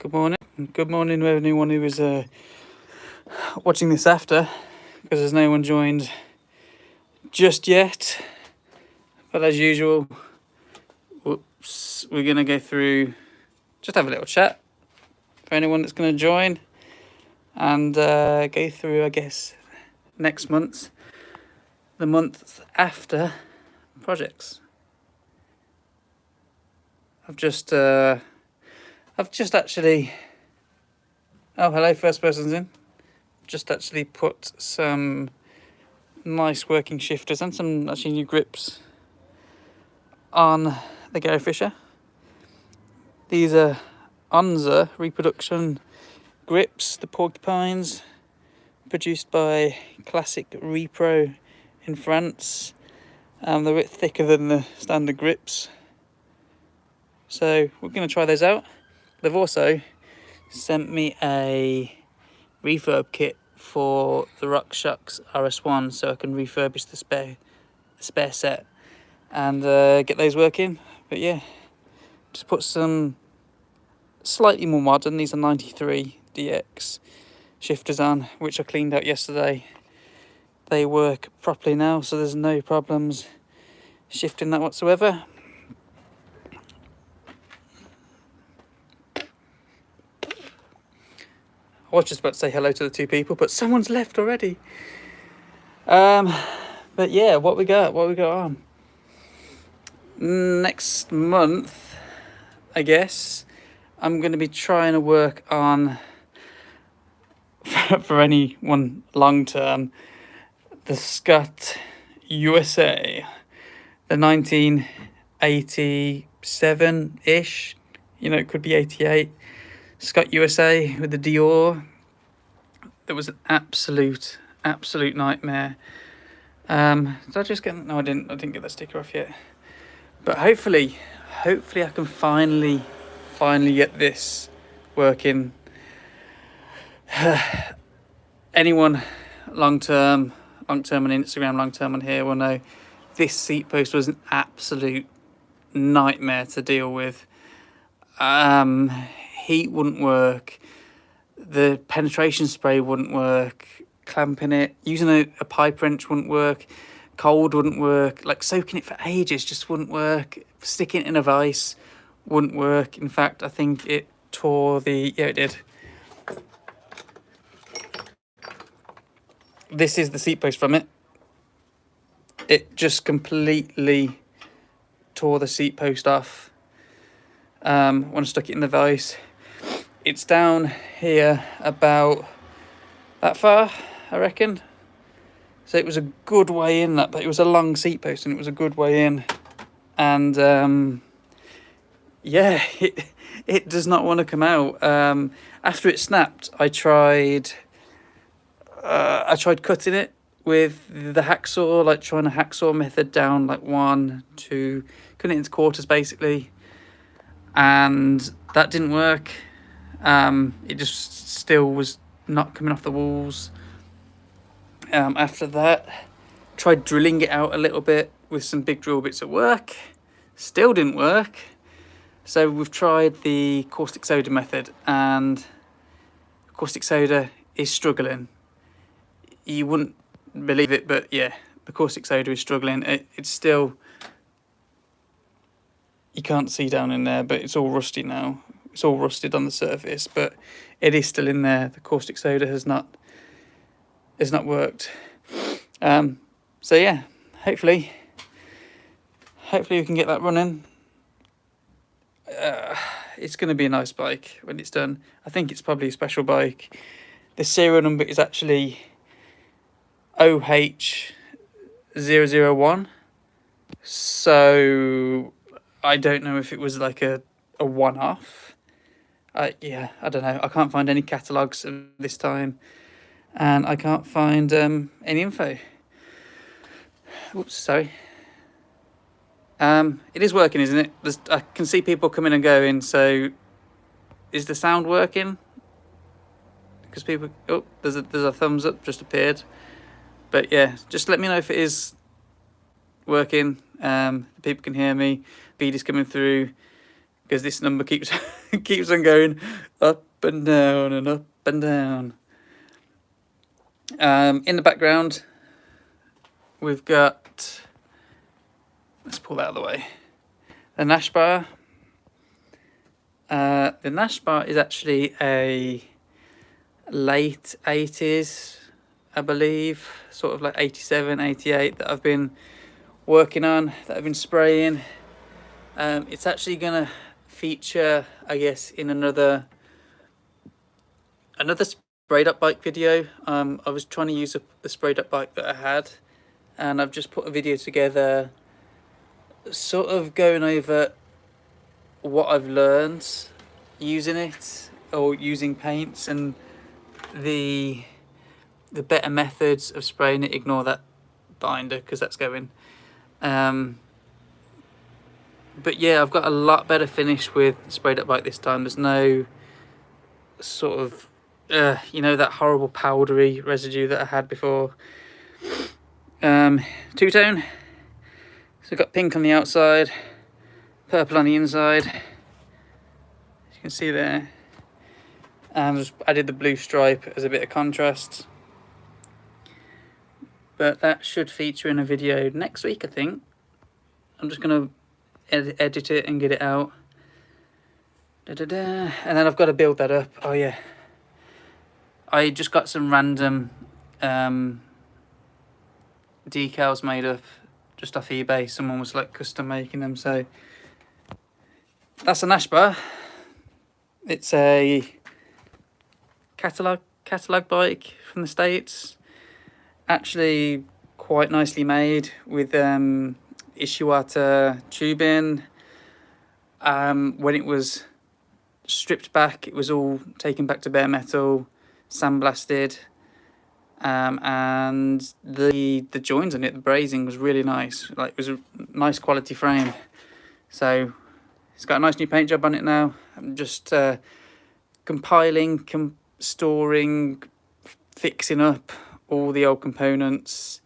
Good morning. Good morning to anyone who is watching this after, because there's no one joined just yet. But as usual, we're going to go through, just have a little chat for anyone that's going to join, and go through, I guess, next month, the month after projects. I've just actually, oh hello, first person's in. Just actually put some nice working shifters and some actually new grips on the Gary Fisher. These are Onza reproduction grips, the porcupines, produced by Classic Repro in France. They're a bit thicker than the standard grips, so we're going to try those out. They've also sent me a refurb kit for the RockShox RS1, so I can refurbish the spare set and get those working. But yeah, just put some slightly more modern, these are 93 DX shifters on, which I cleaned out yesterday. They work properly now, so there's no problems shifting that whatsoever. I was just about to say hello to the two people, but someone's left already. But yeah, what we got on next month, I guess I'm going to be trying to work on, for anyone long term, the SKUT USA, the 1987-ish, you know, it could be 88. SKUT USA with the Dior. That was an absolute nightmare. Did I just get? No, I didn't get that sticker off yet. But hopefully I can finally get this working. Anyone long term on Instagram, long term on here will know this seat post was an absolute nightmare to deal with. Heat wouldn't work, the penetration spray wouldn't work, clamping it, using a pipe wrench wouldn't work, cold wouldn't work, like soaking it for ages just wouldn't work, sticking it in a vise wouldn't work. In fact, I think it tore the, yeah, it did. This is the seat post from it. It just completely tore the seat post off when I stuck it in the vise. It's down here about that far, I reckon. So it was a good way in, that, but it was a long seat post and it was a good way in. And yeah, it does not want to come out. After it snapped, I tried cutting it with the hacksaw, like trying a hacksaw method down like 1, 2, cutting it into quarters basically, and that didn't work. It just still was not coming off the walls. After that, tried drilling it out a little bit with some big drill bits at work, still didn't work. So we've tried the caustic soda method, and caustic soda is struggling. You wouldn't believe it, but yeah, the caustic soda is struggling. It's still, you can't see down in there, but it's all rusty now. It's all rusted on the surface, but it is still in there. The caustic soda has not worked. So yeah, hopefully we can get that running. It's going to be a nice bike when it's done. I think it's probably a special bike. The serial number is actually OH001. So I don't know if it was like a one-off. Yeah, I don't know. I can't find any catalogues of this time, and I can't find any info. Oops, sorry. It is working, isn't it? I can see people coming and going. So, is the sound working? Because people, oh, there's a thumbs up just appeared. But yeah, just let me know if it is working. People can hear me. Beat is coming through. because this number keeps keeps on going up and down and up and down. In the background, we've got, let's pull that out of the way, the Nash bar. The Nash bar is actually a late 80s, I believe, sort of like 87, 88 that I've been working on, that I've been spraying. It's actually gonna feature, I guess, in another Spray.Bike video. I was trying to use the Spray.Bike that I had, and I've just put a video together sort of going over what I've learned using it, or using paints, and the better methods of spraying it. Ignore that binder because that's going. But yeah, I've got a lot better finish with Spray.Bike this time. There's no sort of you know, that horrible powdery residue that I had before. Two-tone, so we've got pink on the outside, purple on the inside, as you can see there. Just added the blue stripe as a bit of contrast. But that should feature in a video next week, I think. I'm just going to edit it and get it out. And then I've got to build that up. Oh yeah, I just got some random decals made up just off eBay. Someone was like custom making them. So that's a Nash bar. It's a catalog bike from the States, actually quite nicely made with Ishiwata tubing. When it was stripped back, it was all taken back to bare metal, sandblasted, and the joins on it, the brazing was really nice. Like, it was a nice quality frame. So it's got a nice new paint job on it now. I'm just compiling, storing, fixing up all the old components,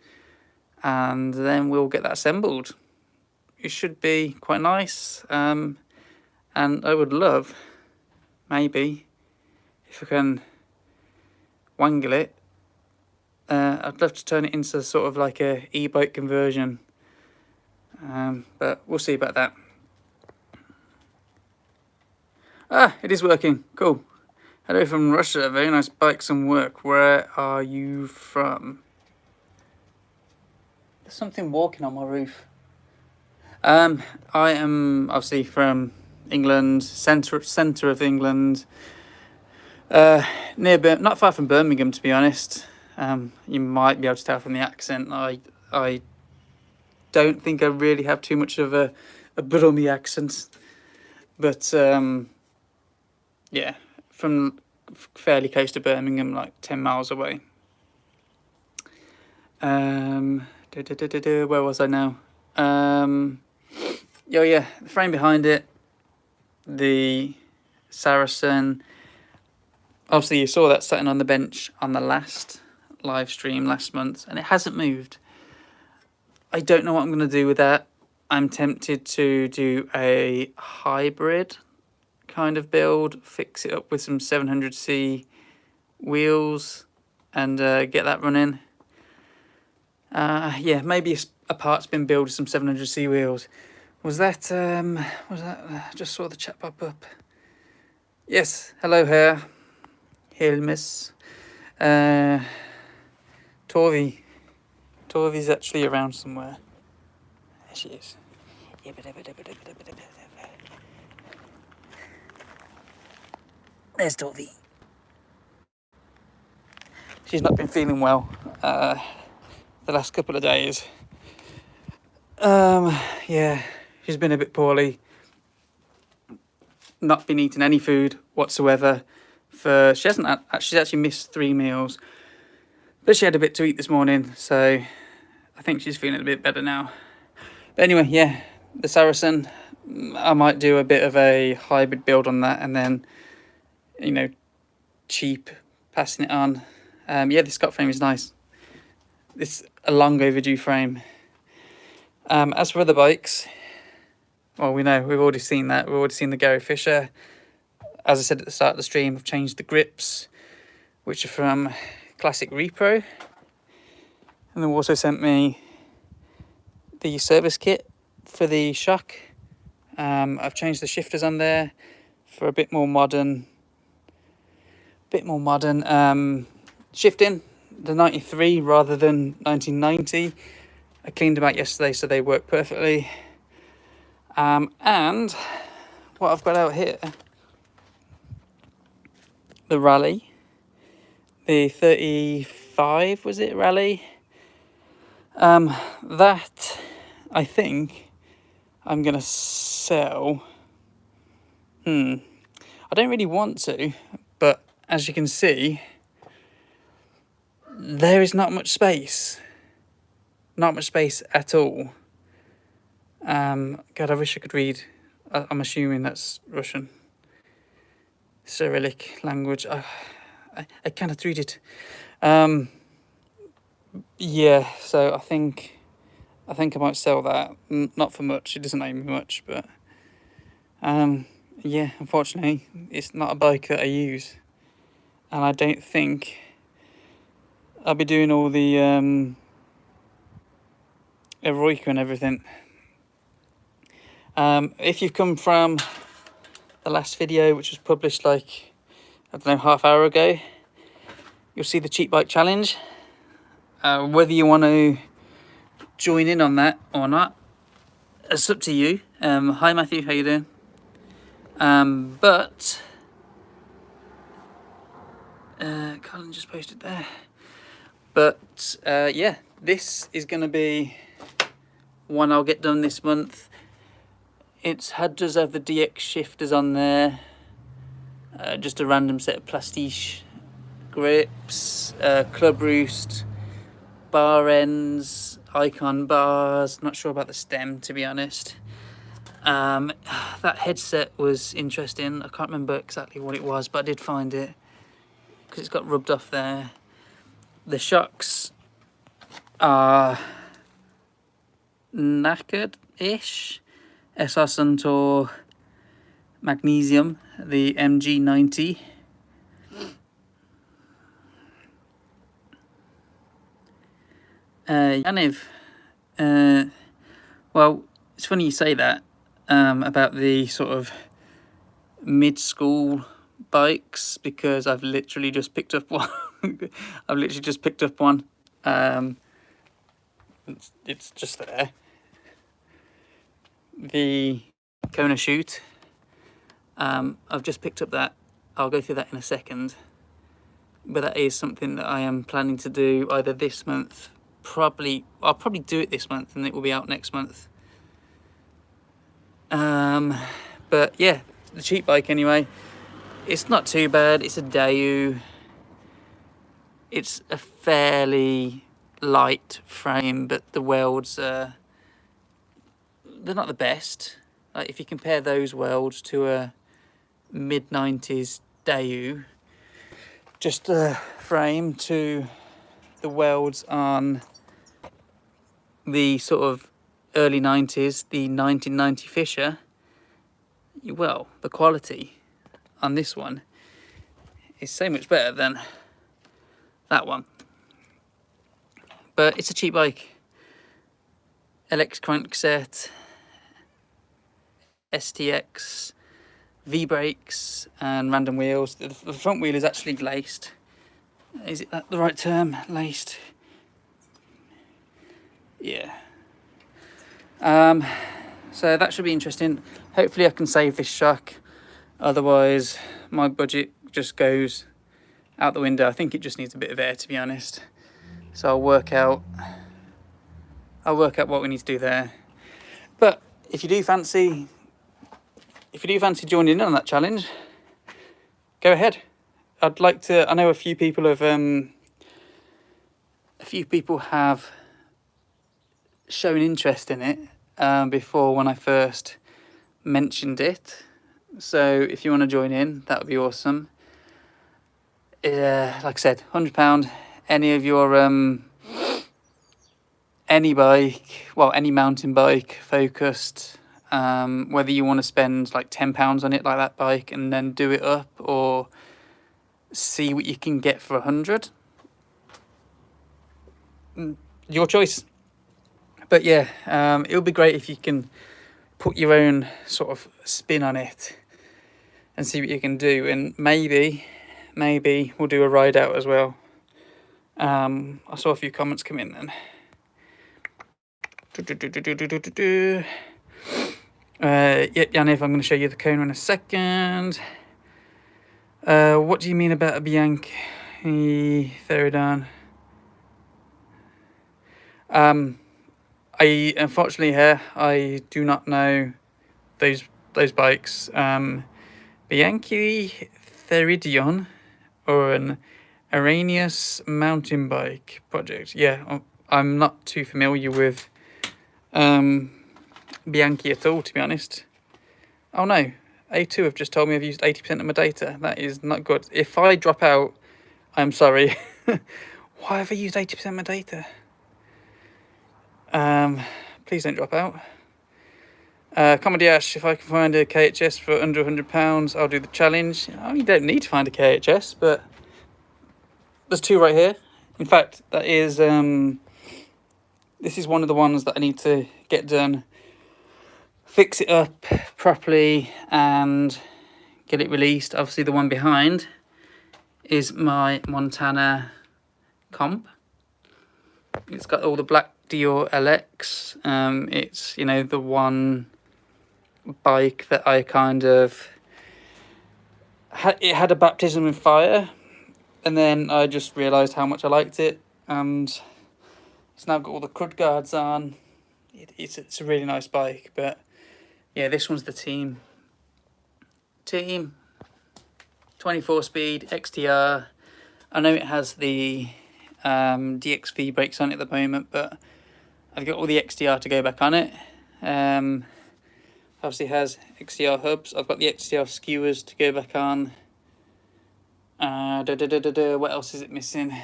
and then we'll get that assembled. It should be quite nice, and I would love, maybe, if I can wangle it, I'd love to turn it into sort of like a e-bike conversion, but we'll see about that. It is working. Cool. Hello from Russia. Very nice bikes and work. Where are you from? There's something walking on my roof. I am obviously from England, centre of England. Not far from Birmingham, to be honest. You might be able to tell from the accent. I don't think I really have too much of a Brummie accent, but yeah, from fairly close to Birmingham, like 10 miles away. Where was I now? Oh yeah, the frame behind it, the Saracen. Obviously you saw that sitting on the bench on the last live stream last month, and it hasn't moved. I don't know what I'm going to do with that. I'm tempted to do a hybrid kind of build, fix it up with some 700C wheels and get that running. Yeah, maybe a part's been built with some 700C wheels. Was that I just saw the chat pop up. Yes, hello here. Hilmis. Torvi's actually around somewhere. There she is. There's Torvi. She's not been feeling well the last couple of days. Yeah, she's been a bit poorly. Not been eating any food whatsoever. She's actually missed 3 meals, but she had a bit to eat this morning, so I think she's feeling a bit better now. But anyway, yeah, the Saracen, I might do a bit of a hybrid build on that, and then, you know, cheap passing it on. Yeah, the SKUT frame is nice. It's a long overdue frame. As for other bikes, Well, we've already seen that. We've already seen the Gary Fisher. As I said at the start of the stream, I've changed the grips, which are from Classic Repro. And they also sent me the service kit for the shock. I've changed the shifters on there for a bit more modern shifting, the 93 rather than 1990. I cleaned them out yesterday, so they work perfectly. And what I've got out here, the Rally, the 35, was it, Rally? That I think I'm gonna sell. I don't really want to, but as you can see, there is not much space. Not much space at all. God, I wish I could read. I'm assuming that's Russian. Cyrillic language. I cannot read it. Yeah, so I think I might sell that. Not for much. It doesn't owe me much, but yeah, unfortunately, it's not a bike that I use, and I don't think I'll be doing all the Eroica and everything. If you've come from the last video, which was published like, I don't know, half hour ago, you'll see the cheap bike challenge. Whether you want to join in on that or not, it's up to you. Hi Matthew, how you doing? But Colin just posted there. But yeah, this is going to be one I'll get done this month. Does have the DX shifters on there. Just a random set of Plastiche grips, Club Roost, bar ends, Icon bars. Not sure about the stem, to be honest. That headset was interesting. I can't remember exactly what it was, but I did find it because it's got rubbed off there. The shocks are knackered-ish. SR Suntour Magnesium, the MG90. Yaniv, well, it's funny you say that about the sort of mid-school bikes, because I've literally just picked up one. It's just there. The Kona Shoot. I've just picked up that. I'll go through that in a second. But that is something that I am planning to do either this month. I'll probably do it this month, and it will be out next month. But yeah, the cheap bike anyway. It's not too bad. It's a Daewoo. It's a fairly light frame, but the welds they're not the best. Like if you compare those welds to a mid-90s Daewoo, just a frame, to the welds on the sort of early 90s, the 1990 Fisher, well, the quality on this one is so much better than that one. But it's a cheap bike. LX crankset, STX, V-brakes and random wheels. The front wheel is actually laced. Is it the right term? Laced. Yeah. So that should be interesting. Hopefully I can save this shock. Otherwise my budget just goes out the window. I think it just needs a bit of air, to be honest. So I'll work out what we need to do there. But if you do fancy joining in on that challenge, go ahead. I'd like to. I know a few people have shown interest in it before when I first mentioned it. So if you want to join in, that would be awesome. Like I said, £100. Any of your any bike, well, any mountain bike focused, whether you want to spend like £10 on it like that bike and then do it up, or see what you can get for 100. Your choice. But yeah, it would be great if you can put your own sort of spin on it and see what you can do, and maybe we'll do a ride out as well. I saw a few comments come in then. Yep, Yaniv, I'm going to show you the Kona in a second. What do you mean about a Bianchi Theridon? I unfortunately here I do not know those bikes. Bianchi Theridion, or an Arrhenius mountain bike project. Yeah, I'm not too familiar with Bianchi at all, to be honest. Oh no, A2 have just told me I've used 80% of my data. That is not good. If I drop out, I'm sorry. Why have I used 80% of my data? Please don't drop out. Comedy Ash, if I can find a KHS for under £100, I'll do the challenge. Oh, you don't need to find a KHS, but there's two right here. In fact, that is this is one of the ones that I need to get done, fix it up properly and get it released. Obviously the one behind is my Montana comp. It's got all the black Dior LX. It's, you know, the one bike that I kind of it had a baptism in fire, and then I just realised how much I liked it, and it's now got all the crud guards on. It's a really nice bike. But yeah, this one's the team 24 speed XTR. I know it has the DXV brakes on it at the moment, but I've got all the XTR to go back on it. Obviously has XTR hubs. I've got the XTR skewers to go back on. What else is it missing?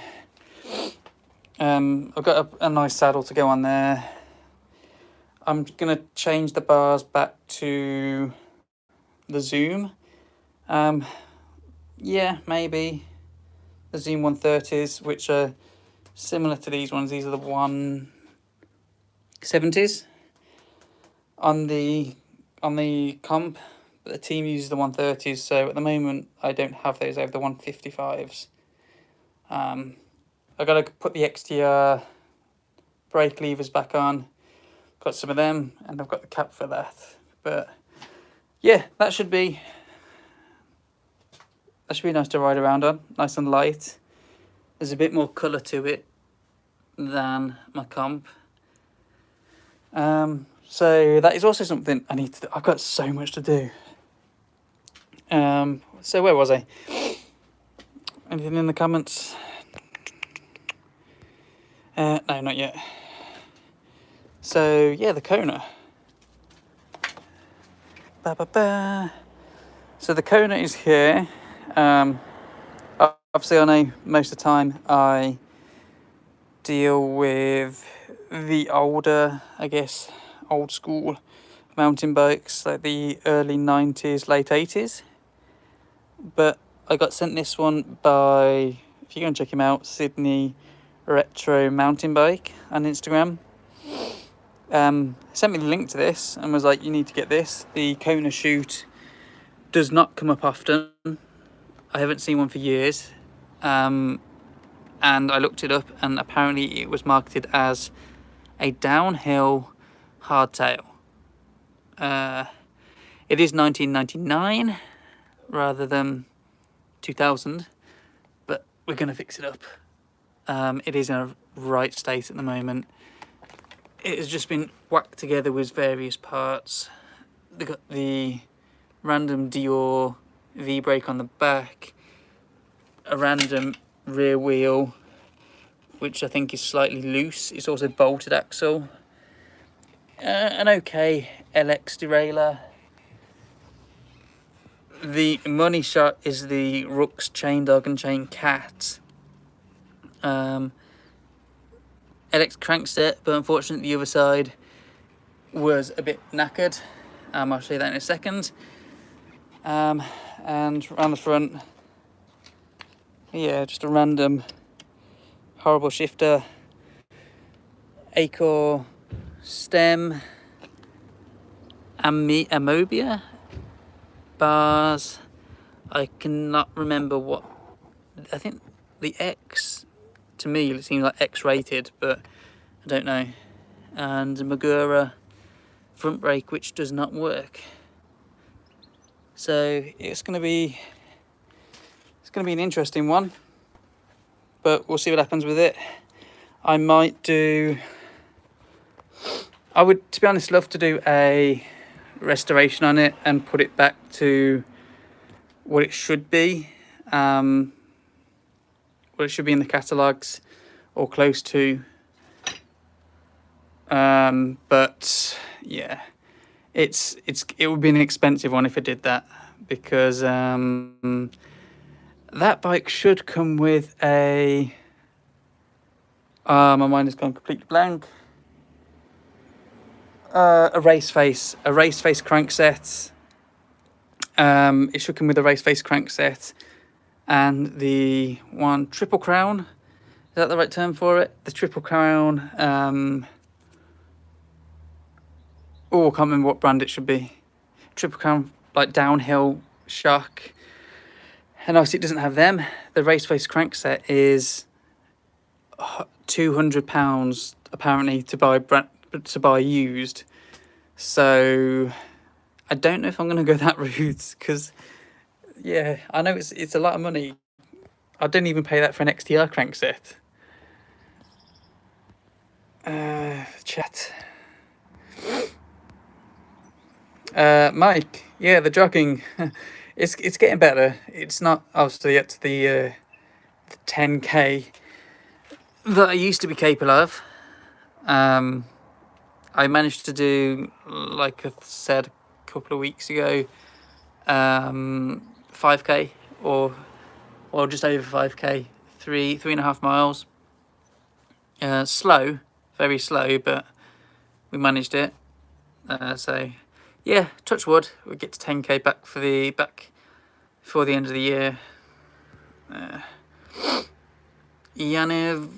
I've got a nice saddle to go on there. I'm going to change the bars back to the Zoom. Yeah, maybe the Zoom 130s, which are similar to these ones. These are the 170s on the comp, but the team uses the 130s. So at the moment, I don't have those. I have the 155s. I've got to put the XTR brake levers back on. Got some of them, and I've got the cap for that. But yeah, that should be nice to ride around on. Nice and light. There's a bit more colour to it than my comp. So that is also something I need to do. I've got so much to do. So where was I? Anything in the comments? No, not yet. So yeah, the Kona. So the Kona is here. Obviously I know most of the time I deal with the older, I guess, old school mountain bikes, like the early 90s, late 80s. But I got sent this one by, if you go and check him out, Sydney Retro Mountain Bike on Instagram. Sent me the link to this and was like, you need to get this. The Kona chute does not come up often. I haven't seen one for years. And I looked it up, and apparently it was marketed as a downhill hardtail. It is 1999 rather than 2000, but we're going to fix it up. It is in a right state at the moment. It has just been whacked together with various parts. They've got the random Dior V-brake on the back, a random rear wheel, which I think is slightly loose. It's also bolted axle. An okay LX derailleur. The money shot is the Rooks Chain Dog and Chain Cat. LX crankset, but unfortunately the other side was a bit knackered. I'll show you that in a second. And around the front, yeah, just a random horrible shifter, Acor stem, Amobia bars. I cannot remember what, I think the X, to me it seems like X rated, but I don't know. And a Magura front brake which does not work. So it's going to be an interesting one, but we'll see what happens with it. I might do, I would, to be honest, love to do a restoration on it and put it back to what it should be, what it should be in the catalogues or close to. But yeah, it would be an expensive one if I did that, because that bike should come with a my mind has gone completely blank. A race face crankset. It should come with a race face crankset and the one triple crown. Is that the right term for it? The triple crown. Oh, I can't remember what brand it should be. Triple crown, like downhill shock. And obviously it doesn't have them. The race face crankset is £200 apparently to buy used. So I don't know if I'm going to go that route, because yeah, I know it's a lot of money. I didn't even pay that for an XTR crankset. Chat. Mike, yeah, the jogging, it's getting better. It's not obviously up to the 10k that I used to be capable of. I managed to do, like I said a couple of weeks ago, 5k or just over 5k, 3.5 miles. Slow, very slow, but we managed it. So yeah, touch wood, we'll get to 10k back before the end of the year. Yanev,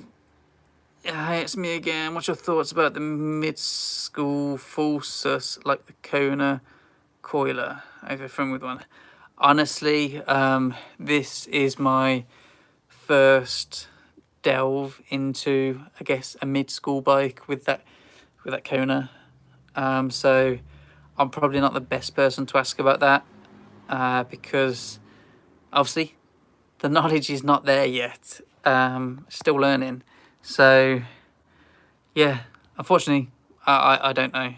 hi, it's me again. What's your thoughts about the mid-school full sus like the Kona coiler? Over from with one. Honestly, this is my first delve into, I guess, a mid-school bike with that Kona. So I'm probably not the best person to ask about that, because obviously the knowledge is not there yet. Still learning. So yeah, unfortunately, I don't know.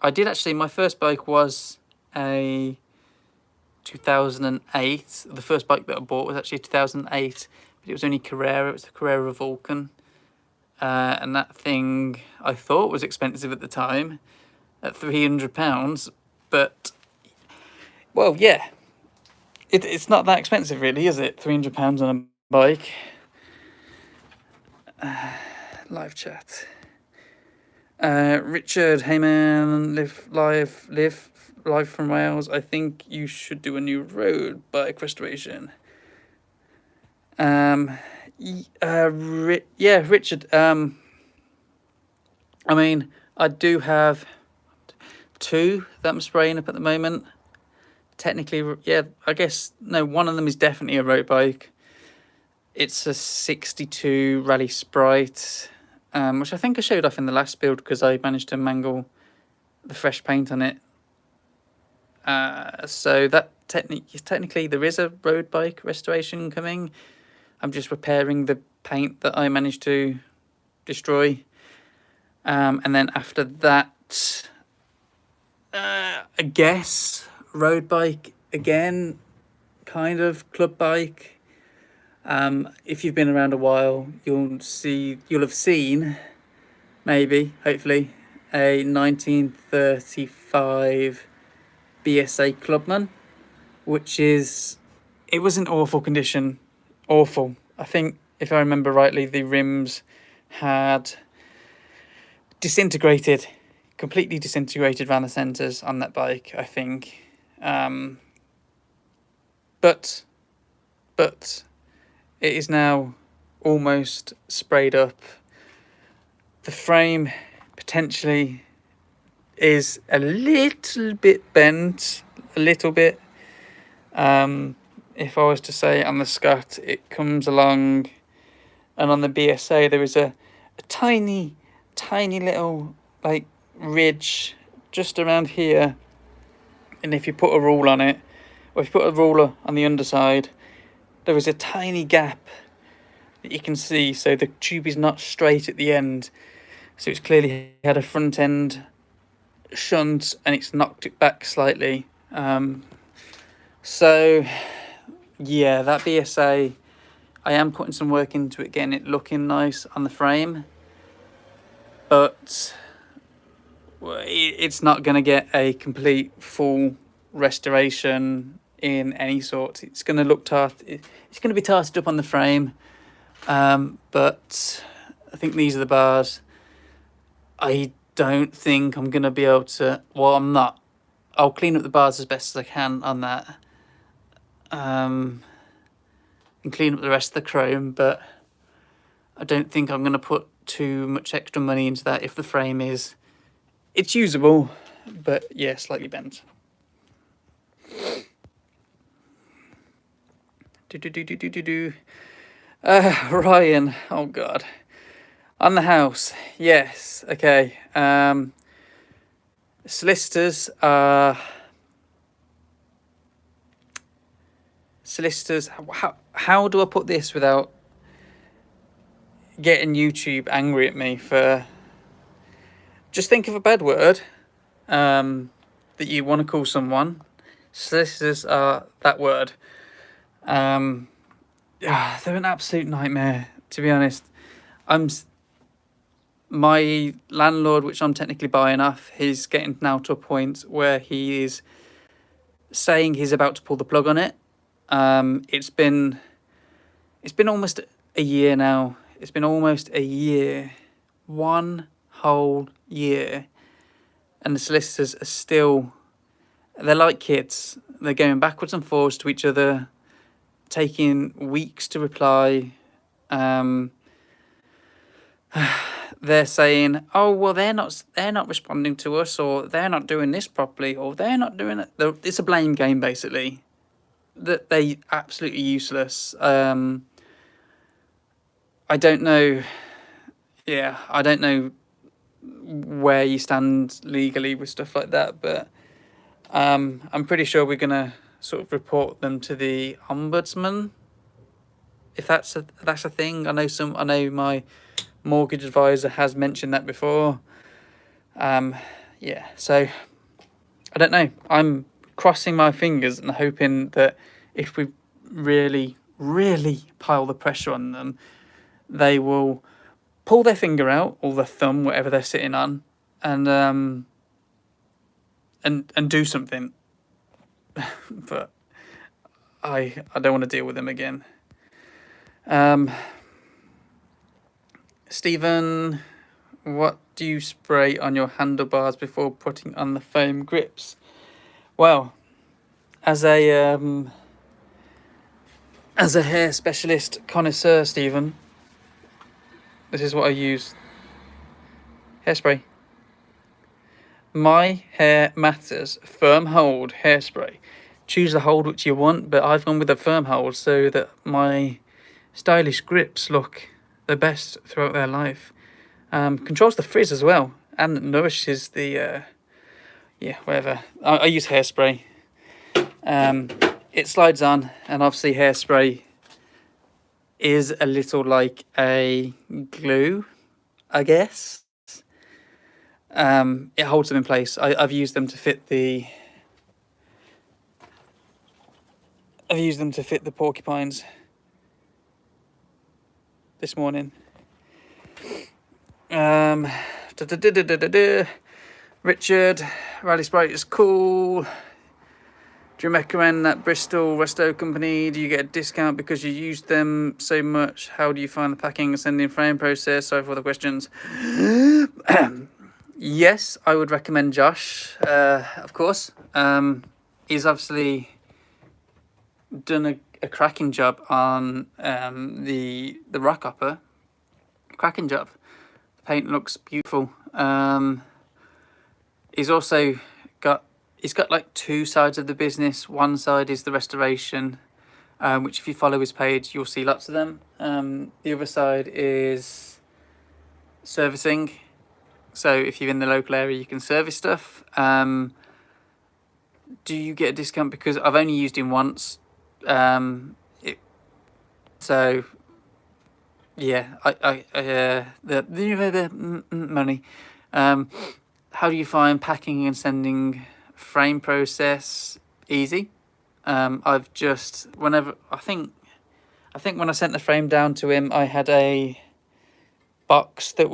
I did actually, my first bike was a 2008. The first bike that I bought was actually 2008, but it was only Carrera. It was the Carrera Vulcan. And that thing I thought was expensive at the time, at £300, but well, yeah, it's not that expensive really, is it? £300 on a bike. Live chat. Richard, hey man, live from Wales. I think you should do a new road bike restoration. Yeah, Richard. I mean, I do have 2 that I'm spraying up at the moment. Technically, yeah, I guess no. One of them is definitely a road bike. It's a 62 Rally Sprite, which I think I showed off in the last build because I managed to mangle the fresh paint on it. So that technically there is a road bike restoration coming. I'm just repairing the paint that I managed to destroy. And then after that, I guess road bike again, kind of club bike. If you've been around a while, you'll have seen, maybe, hopefully, a 1935 BSA Clubman, which it was in awful condition, awful. I think, if I remember rightly, the rims had disintegrated completely disintegrated around the centres on that bike, I think. But it is now almost sprayed up. The frame potentially is a little bit bent, a little bit. If I was to say on the SKUT, it comes along, and on the BSA there is a tiny little like ridge just around here, and if you put a rule on it, or if you put a ruler on the underside, there is a tiny gap that you can see, so the tube is not straight at the end, so it's clearly had a front end shunt and it's knocked it back slightly. So yeah, that BSA, I am putting some work into it, getting it looking nice on the frame, but it's not going to get a complete full restoration in any sort. It's going to look it's going to be tarted up on the frame, but I think these are the bars. I don't think I'm going to be able to, well, I'm not. I'll clean up the bars as best as I can on that, and clean up the rest of the chrome, but I don't think I'm going to put too much extra money into that if the frame is, it's usable, but yeah, slightly bent. Ryan, oh god, on the house, yes, okay. Solicitors, how do I put this without getting YouTube angry at me for, just think of a bad word that you want to call someone. Solicitors are that word. They're an absolute nightmare, to be honest. My landlord, which I'm technically buying off, he's getting now to a point where he is saying he's about to pull the plug on it. It's been almost a year now. It's been almost a year, 1 whole year, and the solicitors are still, they're like kids. They're going backwards and forwards to each other, taking weeks to reply. They're saying, oh, well, they're not responding to us, or they're not doing this properly, or they're not doing it. It's a blame game, basically. That they absolutely useless. I don't know. Yeah, I don't know where you stand legally with stuff like that, but I'm pretty sure we're gonna sort of report them to the ombudsman, if that's a thing. I know my mortgage advisor has mentioned that before. Yeah, so I don't know. I'm crossing my fingers and hoping that if we really pile the pressure on them, they will pull their finger out, or their thumb, whatever they're sitting on, and do something. But I don't want to deal with them again. Stephen, what do you spray on your handlebars before putting on the foam grips? Well, as a hair specialist connoisseur, Stephen, this is what I use. Hairspray. My hair matters. Firm hold hairspray. Choose the hold which you want, but I've gone with a firm hold so that my stylish grips look the best throughout their life. Controls the frizz as well, and nourishes the whatever. I use hairspray. It slides on, and obviously hairspray is a little like a glue, I guess. It holds them in place. I've used them to fit the porcupines this morning. Richard, Rally Sprite is cool. Do you recommend that Bristol Resto company? Do you get a discount because you use them so much? How do you find the packing and sending frame process? Sorry for the questions. Yes, I would recommend Josh, of course. He's obviously done a cracking job on the rock hopper. Cracking job. The paint looks beautiful. He's also got like two sides of the business. One side is the restoration, which if you follow his page, you'll see lots of them. The other side is servicing. So if you're in the local area, you can service stuff. Do you get a discount? Because I've only used him once. So yeah, the money. How do you find packing and sending frame process? Easy. I've just I think when I sent the frame down to him, I had a box that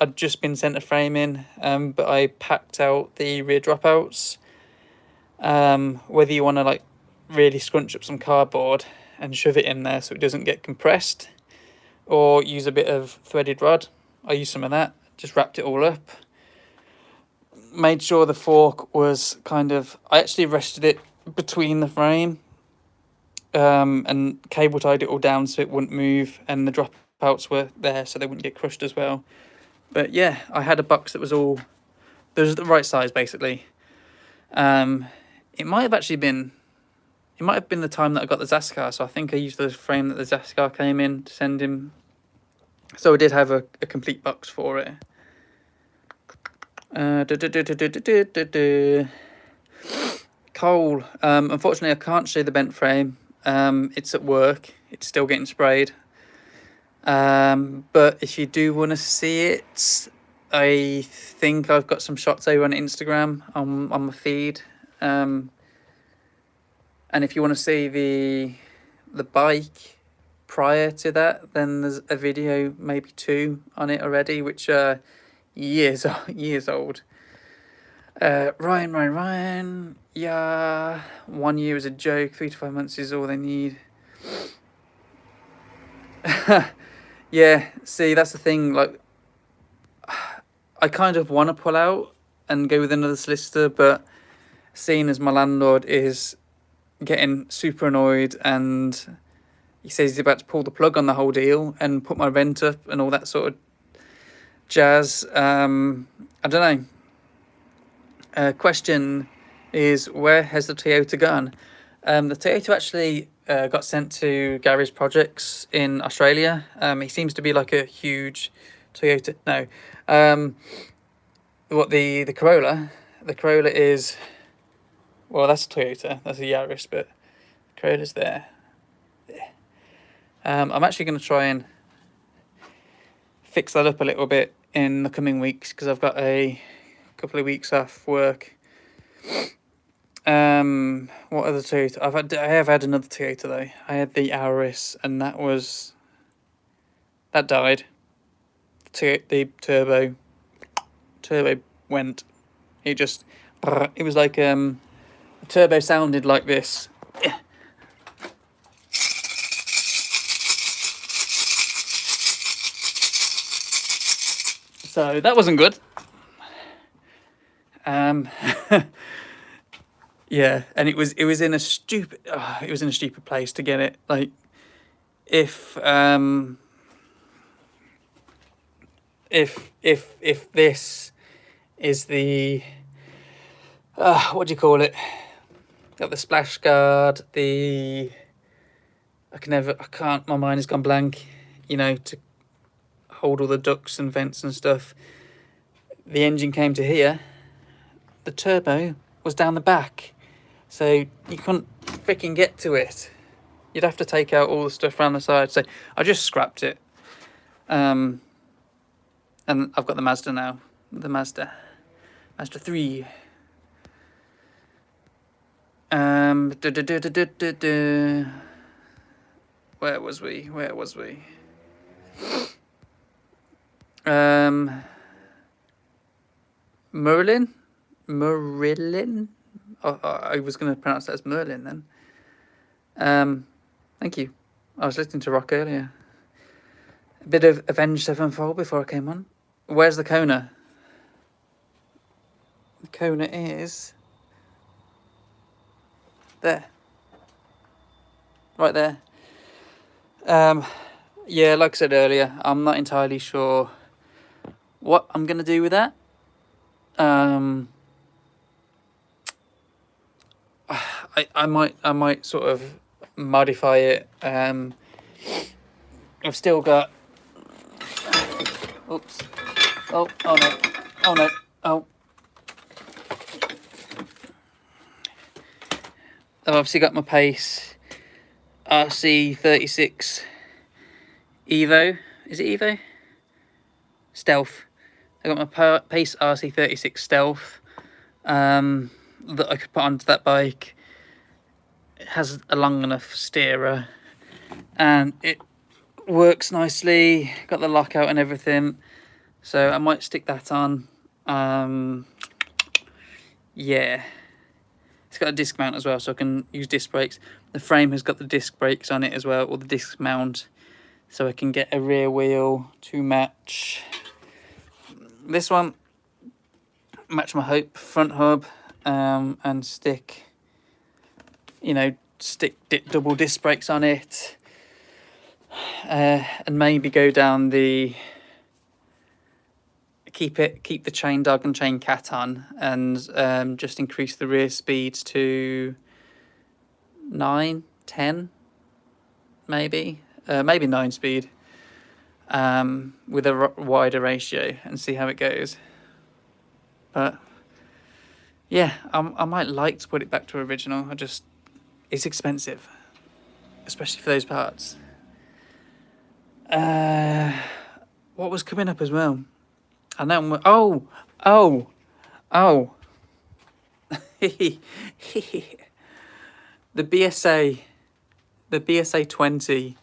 I'd just been sent a frame in, but I packed out the rear dropouts. Whether you want to like really scrunch up some cardboard and shove it in there so it doesn't get compressed, or use a bit of threaded rod. I used some of that, just wrapped it all up. Made sure the fork was I actually rested it between the frame, and cable tied it all down so it wouldn't move, and the dropouts were there so they wouldn't get crushed as well. But yeah, I had a box that was the right size basically. It might have been the time that I got the Zest Car, so I think I used the frame that the Zest Car came in to send him. So I did have a complete box for it. Coal. Unfortunately, I can't show the bent frame. It's at work. It's still getting sprayed. But if you do want to see it, I think I've got some shots over on Instagram on my feed. And if you want to see the bike prior to that, then there's a video, maybe two, on it already, which are years old. Ryan. Yeah, 1 year is a joke. 3 to 5 months is all they need. Yeah, see, that's the thing. Like, I kind of want to pull out and go with another solicitor, but seeing as my landlord is getting super annoyed and he says he's about to pull the plug on the whole deal and put my rent up and all that sort of jazz, I don't know. Question is, where has the Toyota gone? The Toyota actually got sent to Gary's projects in Australia. He seems to be like a huge Toyota. No, the Corolla? The Corolla is, well, that's a Toyota. That's a Yaris, but the Corolla's there. I'm actually going to try and fix that up a little bit in the coming weeks because I've got a couple of weeks off work. What other Toyota? I have had another Toyota though. I had the Auris, and that died. The turbo went. It was like the turbo sounded like this. So that wasn't good. Yeah, and it was in a stupid place to get it. Like, if this is the what do you call it? Got the splash guard, I can't, my mind has gone blank, to hold all the ducts and vents and stuff. The engine came to here, the turbo was down the back, so you couldn't freaking get to it. You'd have to take out all the stuff around the side. So I just scrapped it. And I've got the Mazda now. The Mazda 3. Where was we? Merlin? I was going to pronounce that as Merlin then. Thank you. I was listening to rock earlier. A bit of Avenged Sevenfold before I came on. Where's the Kona? the Kona is there, right there. Yeah, like I said earlier, I'm not entirely sure what I'm gonna do with that. I might sort of modify it. I've still got. Oops. Oh no. Oh no. Oh. I've obviously got my Pace RC36 Evo. Is it Evo? Stealth. I got my Pace RC36 Stealth that I could put onto that bike. It has a long enough steerer and it works nicely. Got the lockout and everything, so I might stick that on. Yeah, it's got a disc mount as well, so I can use disc brakes. The frame has got the disc brakes on it as well, or the disc mount, so I can get a rear wheel to match this one, match my Hope front hub, and stick, you know, double disc brakes on it, and maybe go down the keep the chain dog and chain cat on, and just increase the rear speeds to 9, 10, maybe 9 speed, with a wider ratio, and see how it goes. But yeah, I might like to put it back to original. It's expensive, especially for those parts. What was coming up as well? I know. Oh. The BSA 20.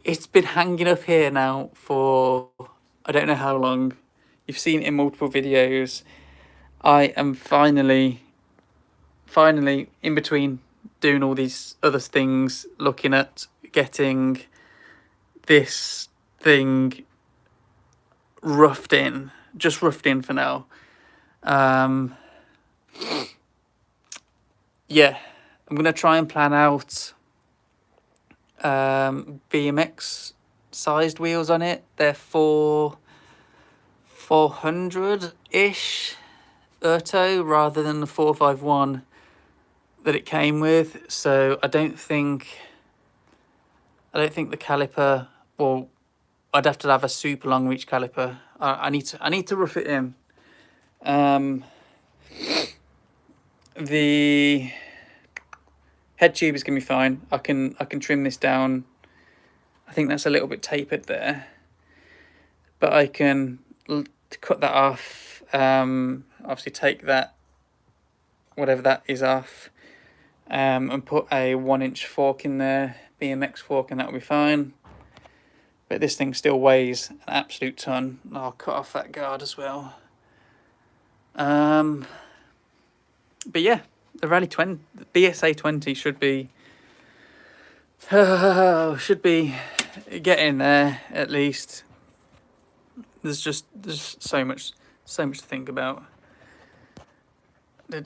It's been hanging up here now for I don't know how long. You've seen it in multiple videos. I am finally in between doing all these other things, looking at getting this thing just roughed in for now. Yeah, I'm gonna try and plan out BMX sized wheels on it. They're 400-ish Erto rather than the 451 that it came with. So I don't think the caliper, well, I'd have to have a super long reach caliper. I need to rough it in. The head tube is gonna be fine. I can trim this down. I think that's a little bit tapered there, but I can cut that off. Obviously take that, whatever that is, off, and put a 1-inch fork in there, BMX fork, and that'll be fine. But this thing still weighs an absolute ton. I'll cut off that guard as well. But yeah, the BSA 20 should be getting there at least. There's so much to think about. With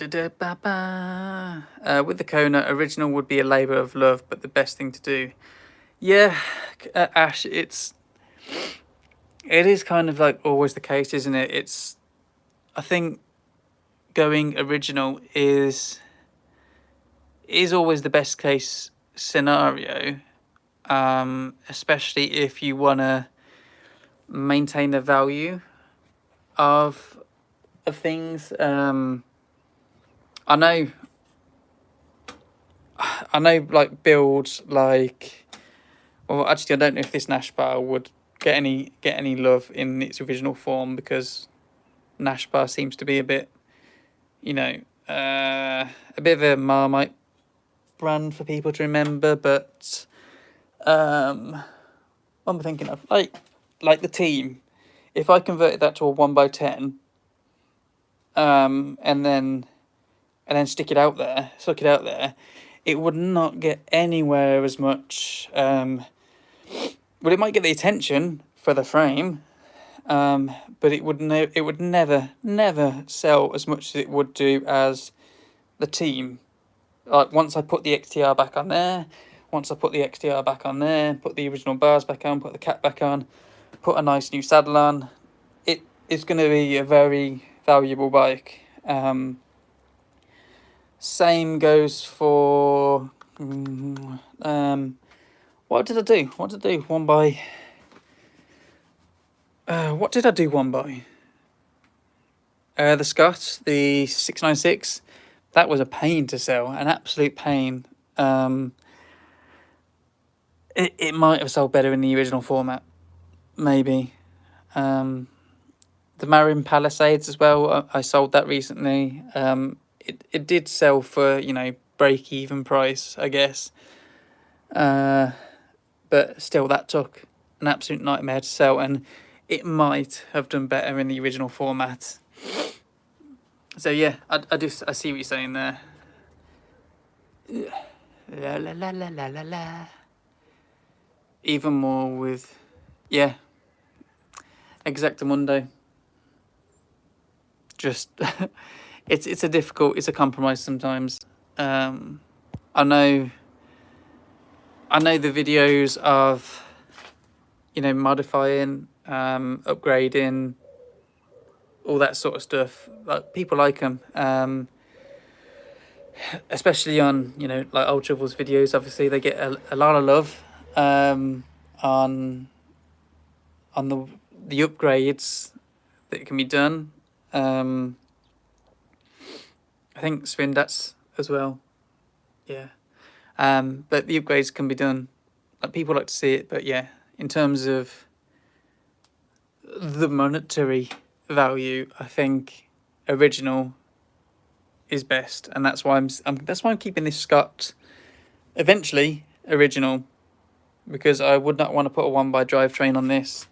the Kona, original would be a labour of love, but the best thing to do. Yeah, Ash, it is kind of like always the case, isn't it? I think going original is always the best case scenario, especially if you want to maintain the value of things. I know like builds like, well, actually I don't know if this Nash bar would get any love in its original form, because Nash bar seems to be a bit, you know, a bit of a Marmite brand for people to remember. But what am I thinking of? Like the team, if I converted that to a 1x10, and then stick it out there, it would not get anywhere as much. Well, it might get the attention for the frame, but it would never sell as much as it would do as the team. Like once I put the XTR back on there, once I put the XTR back on there, put the original bars back on, put the cap back on, put a nice new saddle on, it is going to be a very valuable bike. Same goes for what did I do? What did I do? What did I do one by? The SKUT, the 696. That was a pain to sell, an absolute pain. It might have sold better in the original format, maybe. The Marin Palisades as well. I sold that recently. It did sell for, you know, break even price, I guess. But still, that took an absolute nightmare to sell, and it might have done better in the original format. So yeah, I see what you're saying there. La la la la la la la. Even more with, yeah, Exactamundo. Just it's a compromise sometimes. I know the videos of, you know, modifying, upgrading, all that sort of stuff. Like, people like them, especially on, you know, like Old Troubles videos. Obviously, they get a lot of love on the upgrades that can be done. I think Spindats as well. Yeah. But the upgrades can be done. Like, people like to see it, but yeah, in terms of the monetary value, I think original is best, and that's why I'm keeping this SKUT eventually original, because I would not want to put a 1x drivetrain on this.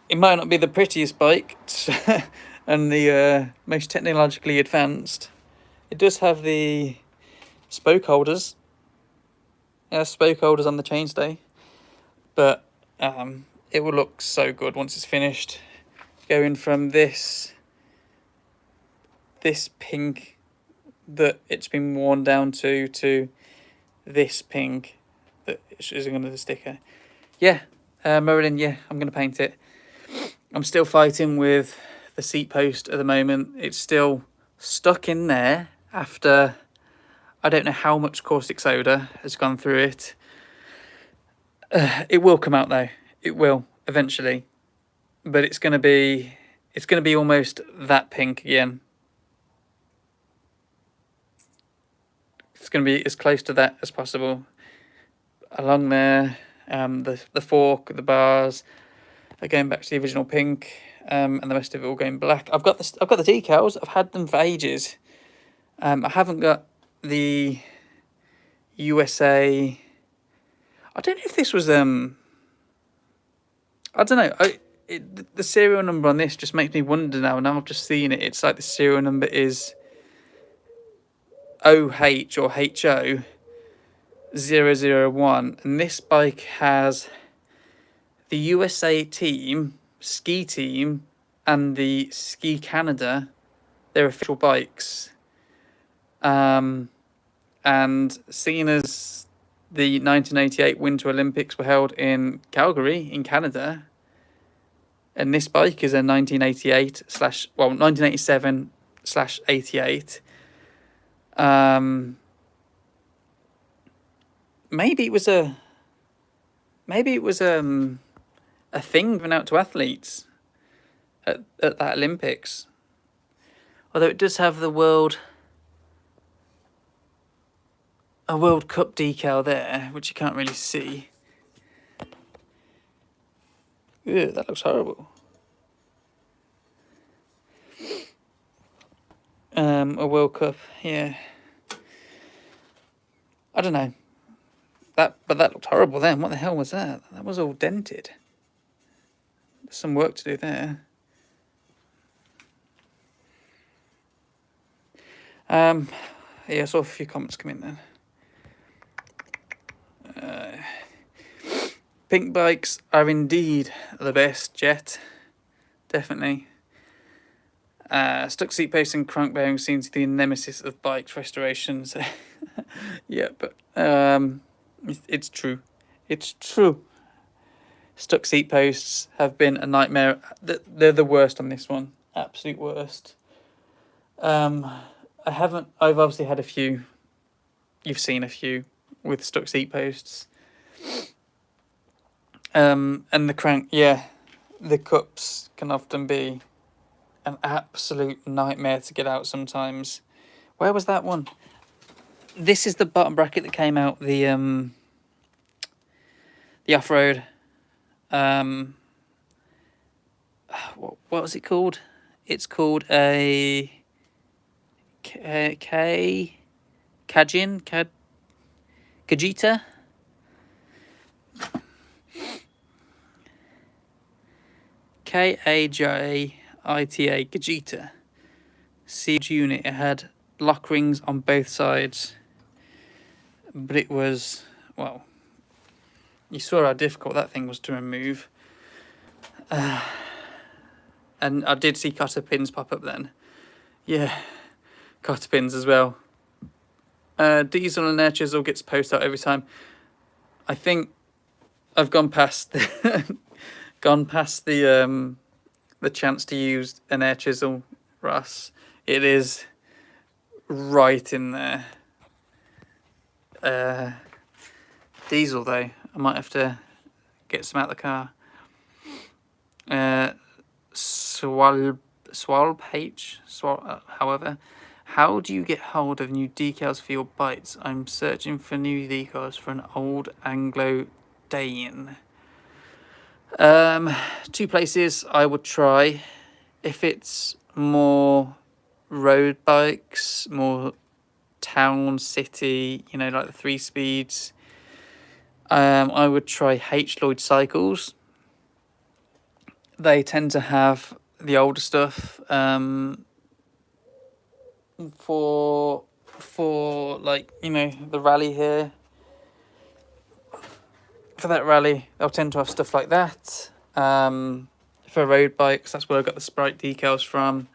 It might not be the prettiest bike and the most technologically advanced. It does have the spoke holders. Yeah, spoke holders on the chainstay, but it will look so good once it's finished. Going from this pink that it's been worn down to this pink that is under the sticker. Yeah, Merlin, yeah, I'm going to paint it. I'm still fighting with the seat post at the moment. It's still stuck in there after I don't know how much caustic soda has gone through it. It will come out though. It will eventually, but it's going to be almost that pink again. It's going to be as close to that as possible. Along there, the fork, the bars are going back to the original pink, and the rest of it all going black. I've got the decals. I've had them for ages. I haven't got the USA. I don't know if this was I don't know. The serial number on this just makes me wonder now. Now I've just seen it. It's like the serial number is OH or HO 001, and this bike has the USA team, ski team, and the Ski Canada, their official bikes. And seeing as the 1988 Winter Olympics were held in Calgary in Canada, and this bike is a 1987/88. Maybe it was a thing given out to athletes at that Olympics. Although it does have a World Cup decal there, which you can't really see. Ew, that looks horrible. A World Cup, yeah. I don't know. But that looked horrible then. What the hell was that? That was all dented. There's some work to do there. Yeah, I saw a few comments come in then. Pink bikes are indeed the best yet, definitely. Stuck seat posts and crank bearings seem to be the nemesis of bikes restorations. Yeah, but it's true. It's true. Stuck seat posts have been a nightmare. They're the worst on this one. Absolute worst. I've obviously had a few. You've seen a few with stuck seat posts. And the crank, yeah, the cups can often be an absolute nightmare to get out sometimes. Where was that one? This is the bottom bracket that came out the off-road. What was it called? It's called a Kajita. Kajita, Kajita. Siege unit. It had lock rings on both sides, but it was, well, you saw how difficult that thing was to remove. And I did see cotter pins pop up then. Yeah, cotter pins as well. Diesel and air chisel gets posted out every time. I think I've gone past the the chance to use an air chisel, Russ. It is right in there. Diesel though, I might have to get some out of the car. However, how do you get hold of new decals for your bikes? I'm searching for new decals for an old Anglo Dain. Two places I would try. If it's more road bikes, more town, city, you know, like the 3 speeds, I would try H. Lloyd Cycles. They tend to have the older stuff. For like, you know, the rally here. For that rally, they'll tend to have stuff like that. For road bikes, that's where I got the Sprite decals from.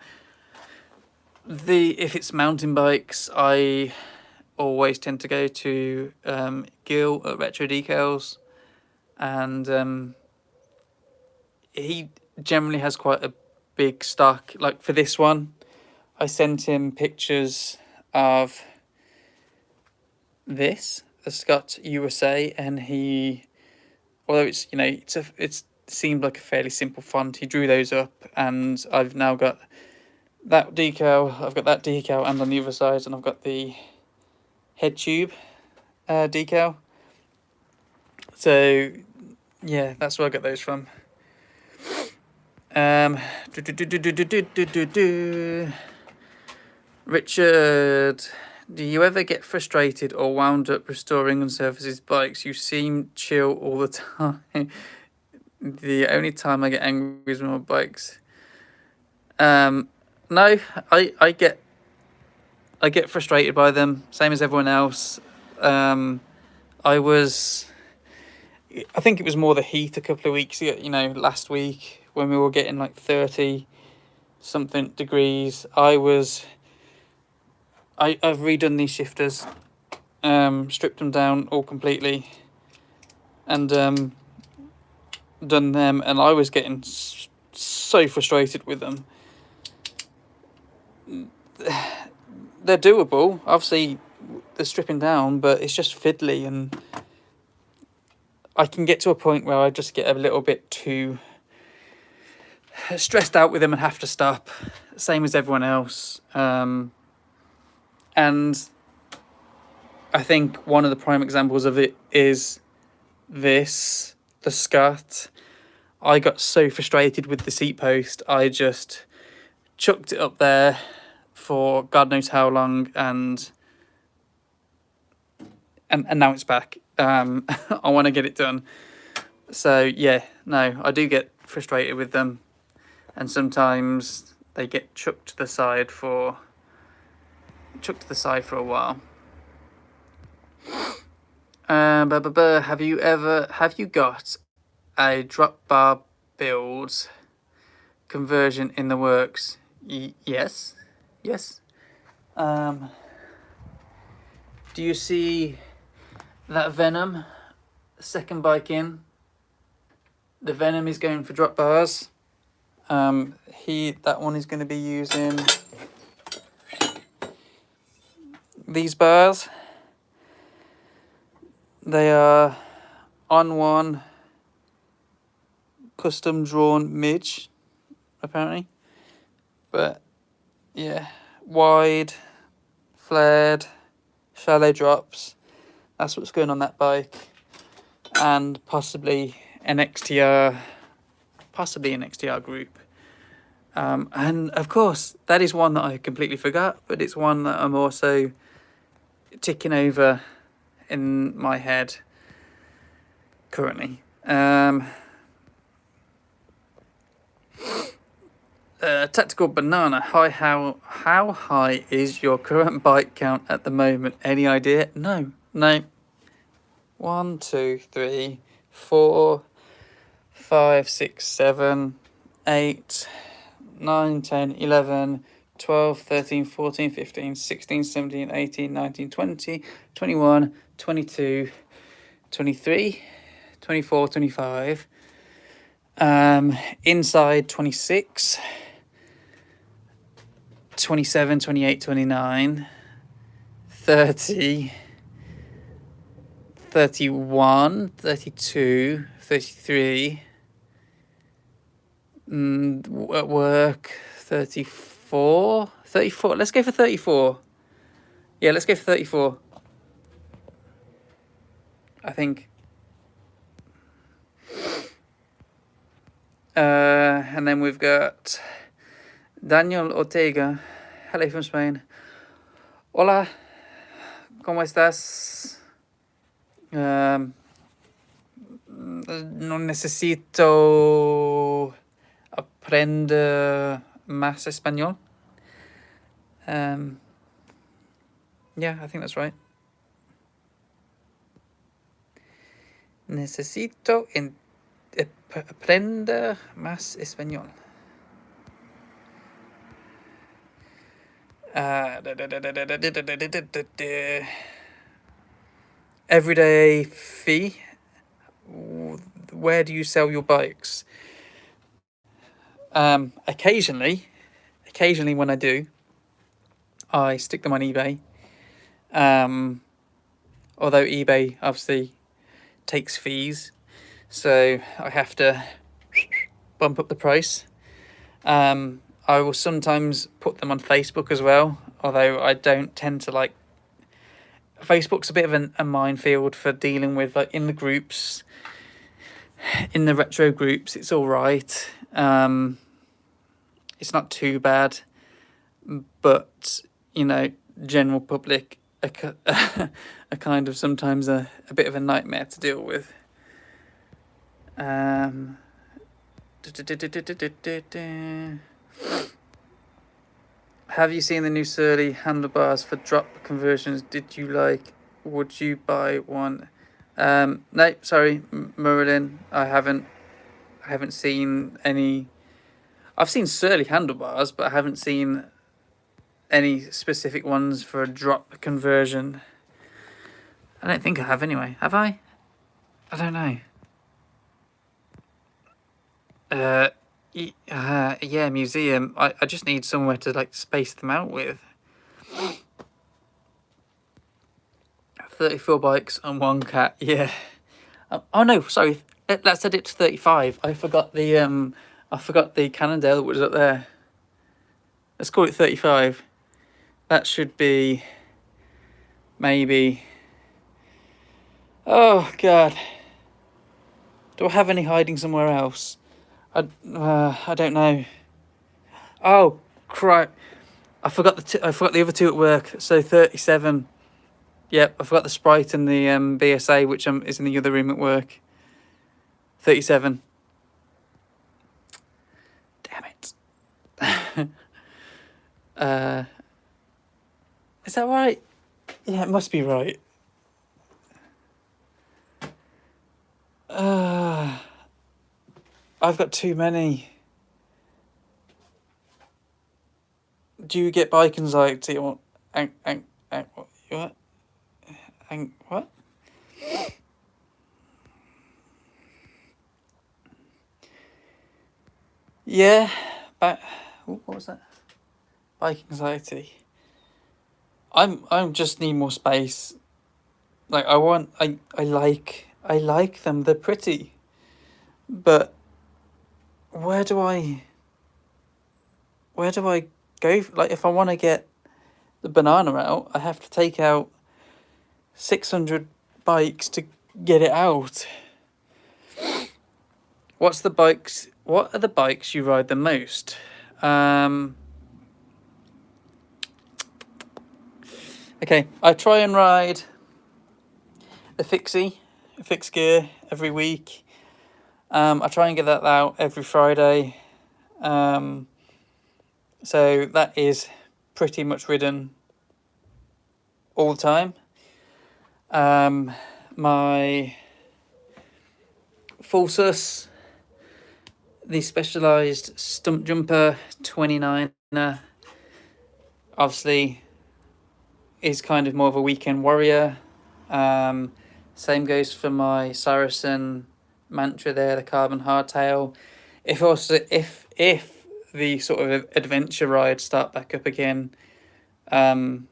If it's mountain bikes, I always tend to go to Gil at Retro Decals, and he generally has quite a big stock. Like for this one, I sent him pictures of this, the SKUT USA, and he, although it's, you know, it seemed like a fairly simple font, he drew those up, and I've now got that decal. I've got that decal, and on the other side, and I've got the head tube decal. So yeah, that's where I got those from. Richard, do you ever get frustrated or wound up restoring and services bikes? You seem chill all the time. The only time I get angry is with my bikes. No, I get frustrated by them, same as everyone else. I think it was more the heat a couple of weeks ago, you know, last week when we were getting like 30 something degrees. I've redone these shifters, stripped them down all completely, and done them, and I was getting so frustrated with them. They're doable, obviously they're stripping down, but it's just fiddly, and I can get to a point where I just get a little bit too stressed out with them and have to stop, same as everyone else. And I think one of the prime examples of it is this, the SKUT. I got so frustrated with the seat post, I just chucked it up there for God knows how long, and now it's back. I want to get it done. So yeah, no, I do get frustrated with them, and sometimes they get chucked to the side for a while. Have you got a drop bar build conversion in the works. Yes. Yes. Do you see that Venom? Second bike in. The Venom is going for drop bars. That one is going to be using these bars. They are on one custom drawn midge, apparently. But yeah, wide, flared, shallow drops. That's what's going on that bike. And possibly an XTR group. And of course, that is one that I completely forgot, but it's one that I'm also ticking over in my head currently. Tactical Banana. Hi, how high is your current bike count at the moment? Any idea? No. 1, 2, 3, 4, 5, 6, 7, 8, 9, 10, 11, 12, 13, 14, 15, 16, 17, 18, 19, 20, 21, 22, 23, 24, 25. Inside 26, 27, 28, 29, 30, 31, 32, 33. At work 34. Let's go for 34. Yeah, let's go for 34. I think. And then we've got Daniel Ortega. Hello from Spain. Hola, ¿cómo estás? No necesito aprender más español. Yeah, I think that's right. Necesito aprender más español. Everyday fee. Where do you sell your bikes? Occasionally when I do, I stick them on eBay. Although eBay obviously takes fees, so I have to bump up the price. I will sometimes put them on Facebook as well, although I don't tend to like. Facebook's a bit of a minefield for dealing with, like, in the groups, in the retro groups. It's all right. It's not too bad, but you know, general public are kind of sometimes a bit of a nightmare to deal with. Have you seen the new Surly handlebars for drop conversions? Would you buy one? No, sorry, Merlin. I haven't seen any. I've seen Surly handlebars, but I haven't seen any specific ones for a drop conversion. I don't think I have anyway. Have I? I don't know. Yeah, museum. I just need somewhere to like space them out with. 34 bikes and one cat. Yeah. Oh no, sorry. That said it's 35. I forgot the Cannondale that was up there. Let's call it 35. That should be maybe. Oh God. Do I have any hiding somewhere else? I don't know. Oh crap! I forgot the other two at work. So 37. Yep, I forgot the Sprite and the BSA, which is in the other room at work. 37. Damn it. Is that right? Yeah, it must be right. I've got too many. Do you get bike anxiety or what? What? Yeah, but what was that? Bike anxiety. I'm just need more space. Like I like them. They're pretty, but where do I go? Like if I want to get the banana out, I have to take out 600 bikes to get it out. What are the bikes you ride the most? Okay, I try and ride the fixed gear every week. I try and get that out every Friday. So that is pretty much ridden all the time. My full sus, the Specialized Stump Jumper 29er, obviously is kind of more of a weekend warrior. Same goes for my Saracen Mantra there, the carbon hardtail. If the sort of adventure rides start back up again, for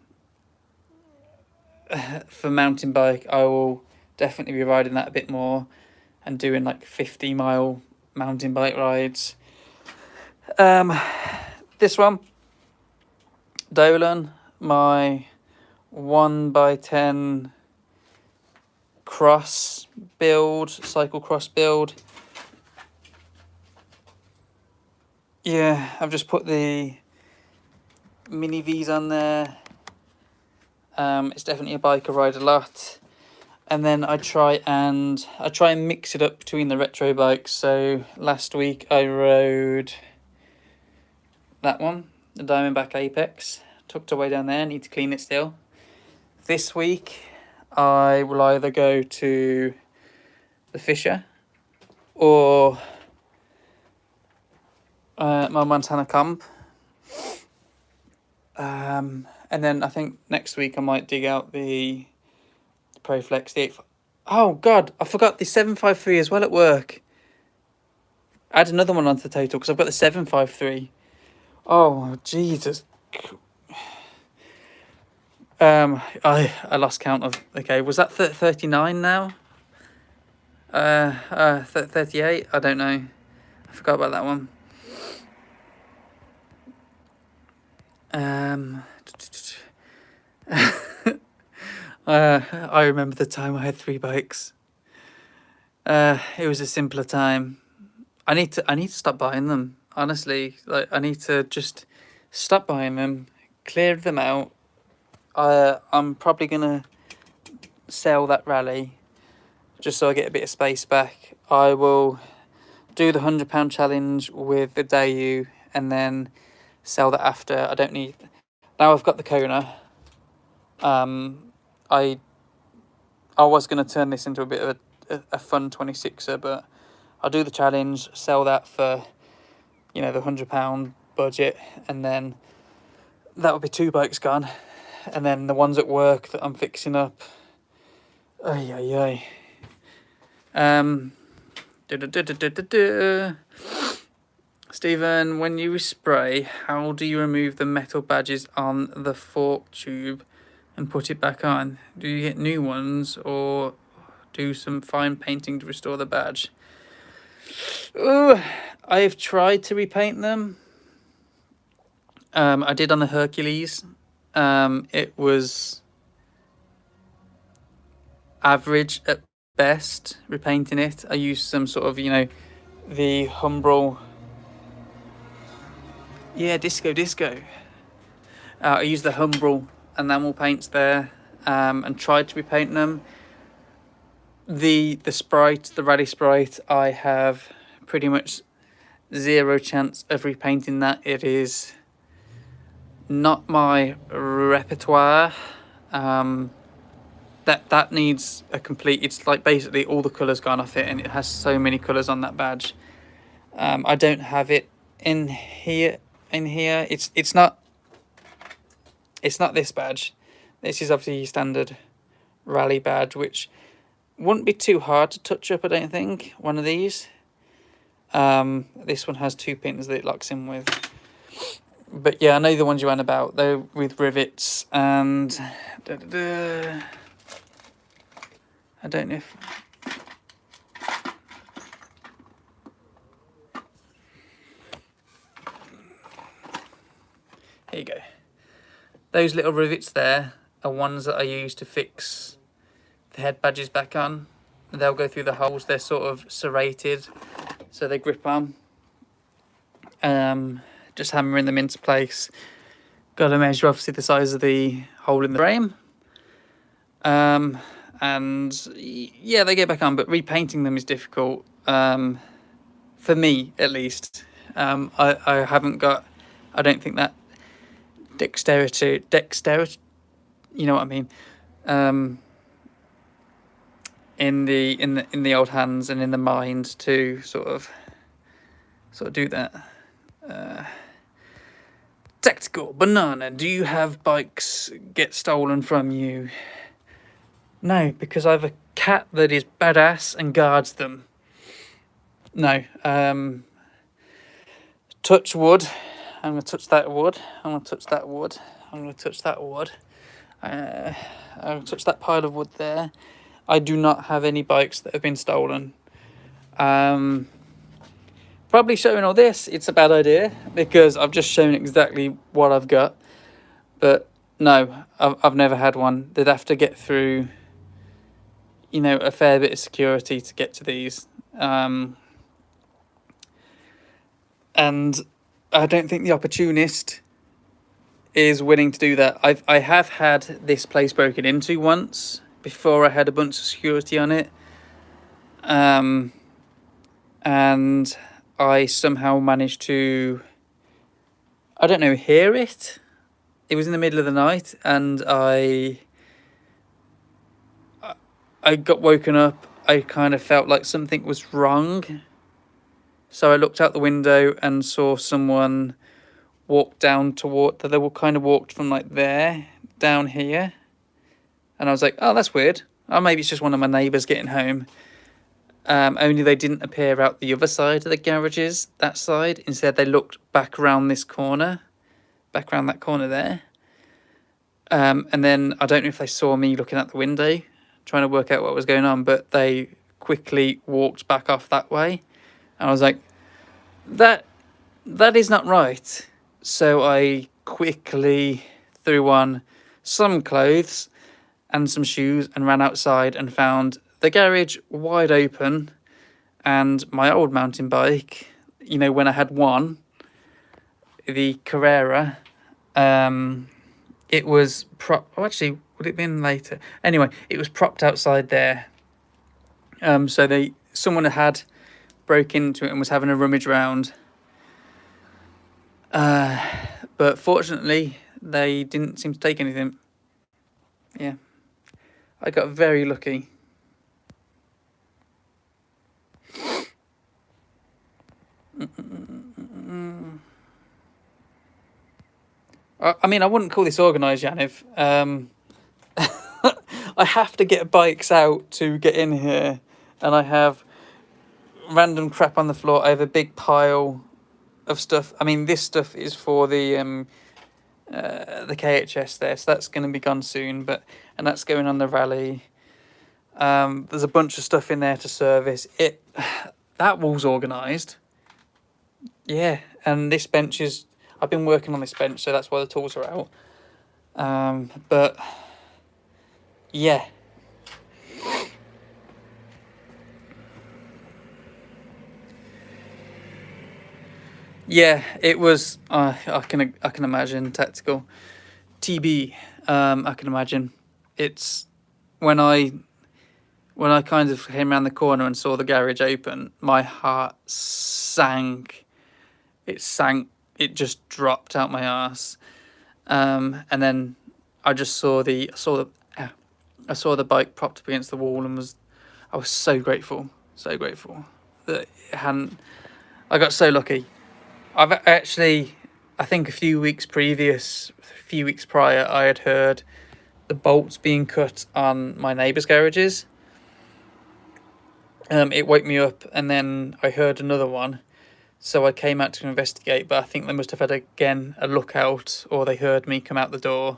mountain bike, I will definitely be riding that a bit more and doing like 50-mile mountain bike rides. This one, Dolan, my 1x10 cross build, cycle cross build. Yeah, I've just put the mini V's on there. It's definitely a bike I ride a lot. And then I try and mix it up between the retro bikes. So last week I rode that one, the Diamondback Apex, tucked away down there, need to clean it still. This week I will either go to the Fisher or my Montana Comp. And then I think next week I might dig out the ProFlex, the 8. Oh God, I forgot the 753 as well at work. Add another one onto the total because I've got the 753. Oh Jesus. I lost count of. Okay, was that 39 now? 38. I don't know. I forgot about that one. I remember the time I had 3 bikes. It was a simpler time. I need to stop buying them. Honestly, like I need to just stop buying them, clear them out. I'm probably gonna sell that rally just so I get a bit of space back. I will do the £100 challenge with the Daewoo and then sell that after. I don't need. Now I've got the Kona. I was going to turn this into a bit of a fun 26er, but I'll do the challenge, sell that for, the £100 budget, and then that will be 2 bikes gone. And then the ones at work that I'm fixing up. Stephen, when you spray, how do you remove the metal badges on the fork tube and put it back on? Do you get new ones or do some fine painting to restore the badge? I've tried to repaint them. I did on the Hercules. It was average at best, repainting it. I used some sort of, the Humbrol. Yeah, disco. I used the Humbrol enamel paints there, and tried to repaint them. The Sprite, the Rally Sprite, I have pretty much 0 chance of repainting that. It is not my repertoire. That needs a complete. It's like basically all the colours gone off it, and it has so many colours on that badge. I don't have it in here. It's not this badge. This is obviously your standard rally badge, which wouldn't be too hard to touch up, I don't think. One of these. This one has 2 pins that it locks in with. But yeah, I know the ones you ran about. They're with rivets and I don't know if here you go. Those little rivets there are ones that I use to fix the head badges back on. They'll go through the holes. They're sort of serrated, so they grip on. Just hammering them into place. Got to measure obviously the size of the hole in the frame. And yeah, they get back on, but repainting them is difficult. For me, at least. I haven't got. I don't think that dexterity. You know what I mean. In the old hands and in the mind to sort of do that. Tactical Banana, do you have bikes get stolen from you? No, because I have a cat that is badass and guards them. No. Touch wood. I'm going to touch that wood. I'm going to touch that wood. I'm going to touch that wood. I'll touch that pile of wood there. I do not have any bikes that have been stolen. Probably showing all this, it's a bad idea because I've just shown exactly what I've got. But no, I've never had one. They'd have to get through, you know, a fair bit of security to get to these. And I don't think the opportunist is willing to do that. I have had this place broken into once before I had a bunch of security on it. And I somehow managed to, I don't know, hear it. It was in the middle of the night and I got woken up. I kind of felt like something was wrong. So I looked out the window and saw someone walk down toward, they were kind of walked from like there down here. And I was like, oh, that's weird. Oh, maybe it's just one of my neighbours getting home. Only they didn't appear out the other side of the garages, that side. Instead, they looked back around this corner, back around that corner there. And then I don't know if they saw me looking out the window, trying to work out what was going on, but they quickly walked back off that way. And I was like, that is not right. So I quickly threw on some clothes and some shoes and ran outside and found the garage wide open and my old mountain bike, you know, when I had one, the Carrera, it was actually, would it have been later? Anyway, it was propped outside there. So someone had broke into it and was having a rummage round. But fortunately, they didn't seem to take anything. Yeah. I got very lucky. I mean, I wouldn't call this organised, Yaniv. I have to get bikes out to get in here, and I have random crap on the floor. I have a big pile of stuff. I mean, this stuff is for the KHS there, so that's going to be gone soon. And that's going on the rally. There's a bunch of stuff in there to service. That wall's organised. Yeah, and this bench is. I've been working on this bench, so that's why the tools are out. But yeah. Yeah, it was. I can imagine tactical. TB. I can imagine. It's when I kind of came around the corner and saw the garage open, my heart sank. It sank. It just dropped out my arse. And then I just saw the bike propped up against the wall and I was so grateful that it hadn't. I got so lucky. I've actually, I think a few weeks prior, I had heard the bolts being cut on my neighbour's garages. It woke me up, and then I heard another one, so I came out to investigate. But I think they must have had again a lookout, or they heard me come out the door,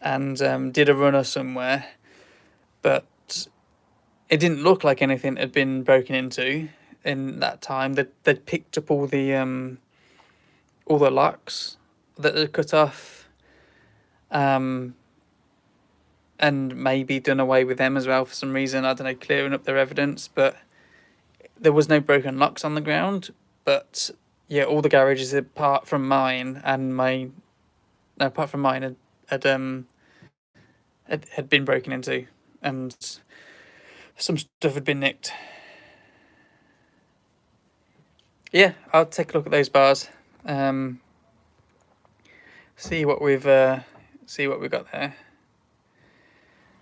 and did a runner somewhere. But it didn't look like anything had been broken into in that time. They'd picked up all the locks that they'd cut off, and maybe done away with them as well for some reason. I don't know, clearing up their evidence. But there was no broken locks on the ground. But yeah, all the garages apart from mine had been broken into, and some stuff had been nicked. Yeah, I'll take a look at those bars. See what we've got there.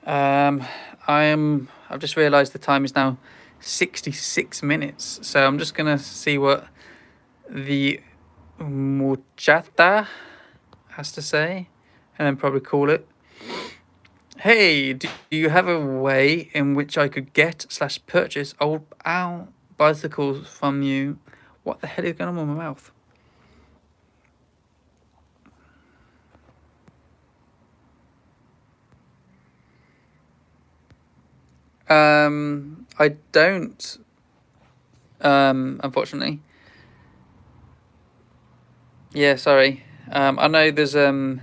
I've just realised the time is now 66 minutes, so I'm just gonna see what the muchacha has to say, and then probably call it. Hey, do you have a way in which I could get/purchase old bicycles from you? What the hell is going on with my mouth? I don't, unfortunately. Yeah, sorry. I know there's a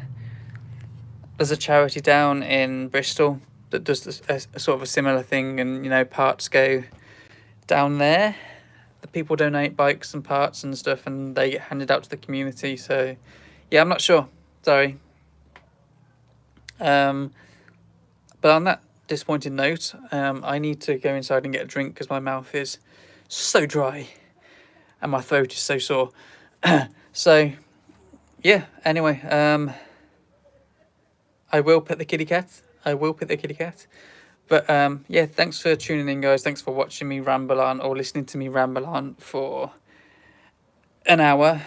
charity down in Bristol that does a sort of a similar thing, and parts go down there. The people donate bikes and parts and stuff, and they get handed out to the community. So yeah, I'm not sure. Sorry. But on that disappointing note, I need to go inside and get a drink because my mouth is so dry and my throat is so sore. So yeah, anyway, I will pet the kitty cat. But yeah, thanks for tuning in, guys. Thanks for watching me ramble on, or listening to me ramble on for an hour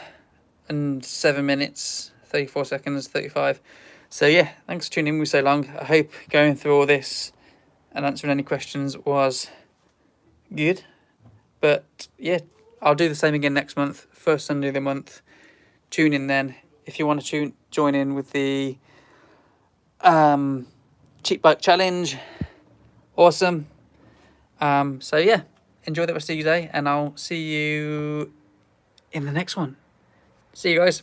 and 7 minutes, 34 seconds, 35. So yeah, thanks for tuning in with so long. I hope going through all this and answering any questions was good. But yeah, I'll do the same again next month, first Sunday of the month. Tune in then. If you want to join in with the cheap bike challenge, awesome. So yeah, enjoy the rest of your day, and I'll see you in the next one. See you guys.